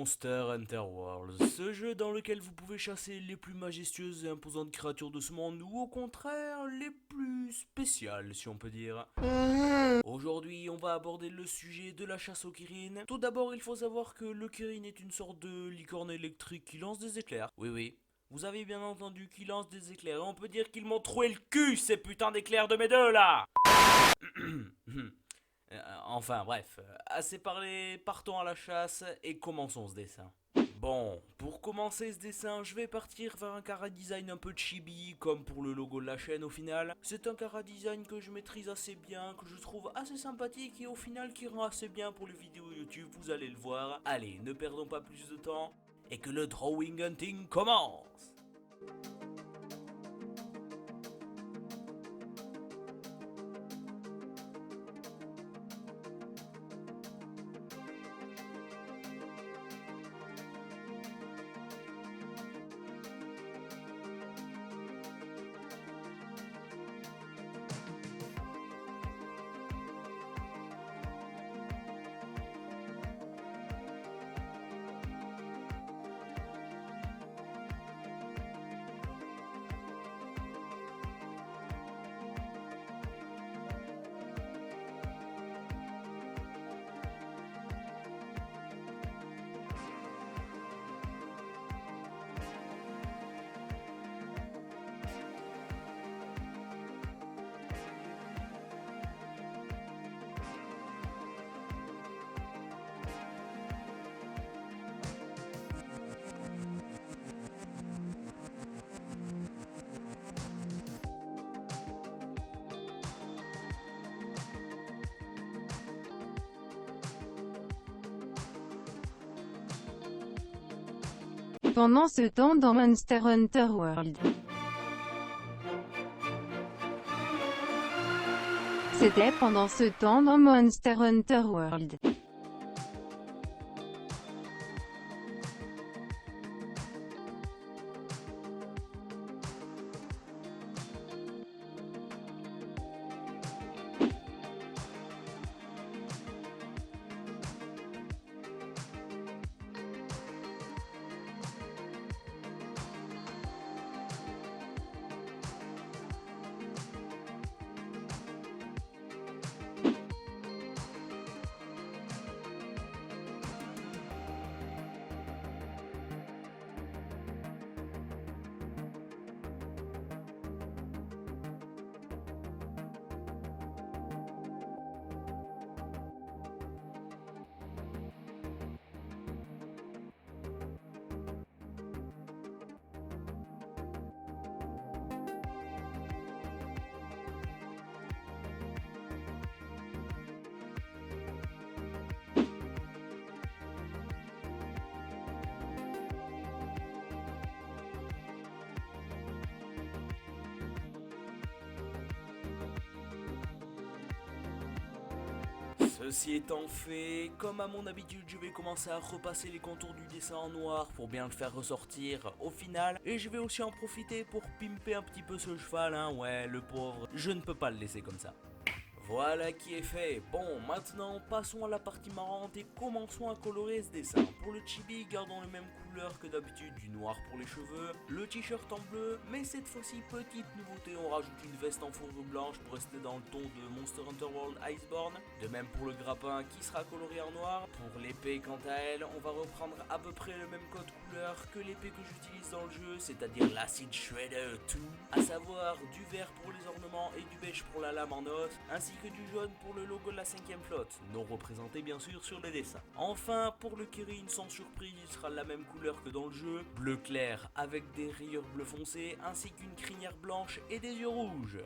Monster Hunter World, ce jeu dans lequel vous pouvez chasser les plus majestueuses et imposantes créatures de ce monde ou au contraire les plus spéciales si on peut dire. Aujourd'hui on va aborder le sujet de la chasse au Kirin. Tout d'abord il faut savoir que le Kirin est une sorte de licorne électrique qui lance des éclairs. Oui oui, vous avez bien entendu qu'il lance des éclairs et on peut dire qu'ils m'ont troué le cul ces putains d'éclairs de mes deux là. Enfin bref, assez parlé, partons à la chasse et commençons ce dessin. Bon, pour commencer ce dessin, je vais partir vers un chara design un peu chibi, comme pour le logo de la chaîne au final. C'est un chara design que je maîtrise assez bien, que je trouve assez sympathique et au final qui rend assez bien pour les vidéos YouTube, vous allez le voir. Allez, ne perdons pas plus de temps et que le drawing hunting commence. Pendant ce temps dans Monster Hunter World. C'était pendant ce temps dans Monster Hunter World. Ceci étant fait, comme à mon habitude, je vais commencer à repasser les contours du dessin en noir pour bien le faire ressortir au final. Et je vais aussi en profiter pour pimper un petit peu ce cheval, hein, ouais, le pauvre, je ne peux pas le laisser comme ça. Voilà qui est fait. Bon, maintenant passons à la partie marrante et commençons à colorer ce dessin. Pour le chibi, gardons les mêmes couleurs que d'habitude, du noir pour les cheveux, le t-shirt en bleu, mais cette fois-ci, petite nouveauté, on rajoute une veste en fourrure blanche pour rester dans le ton de Monster Hunter World Iceborne. De même pour le grappin qui sera coloré en noir. Pour l'épée, quant à elle, on va reprendre à peu près le même code couleur que l'épée que j'utilise dans le jeu, c'est-à-dire l'Acid Shredder 2, à savoir du vert pour les ornements et du beige pour la lame en os, ainsi que du jaune pour le logo de la 5ème flotte, non représenté bien sûr sur le dessin. Enfin, pour le Kirin, sans surprise, il sera la même couleur que dans le jeu, bleu clair avec des rayures bleu foncé, ainsi qu'une crinière blanche et des yeux rouges.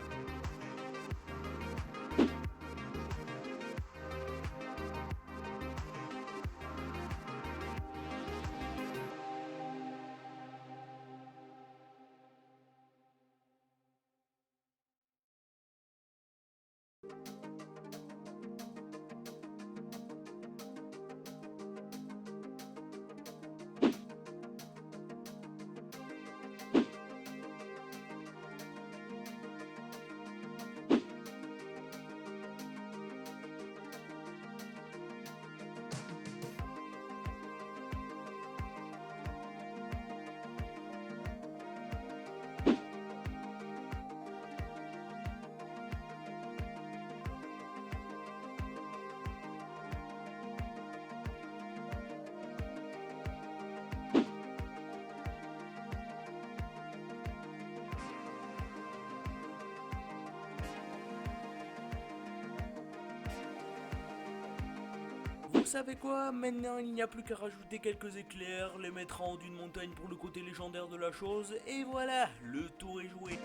Vous savez quoi? Maintenant il n'y a plus qu'à rajouter quelques éclairs, les mettre en haut d'une montagne pour le côté légendaire de la chose, et voilà, le tour est joué.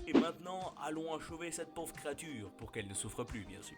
Et maintenant, allons achever cette pauvre créature, pour qu'elle ne souffre plus bien sûr.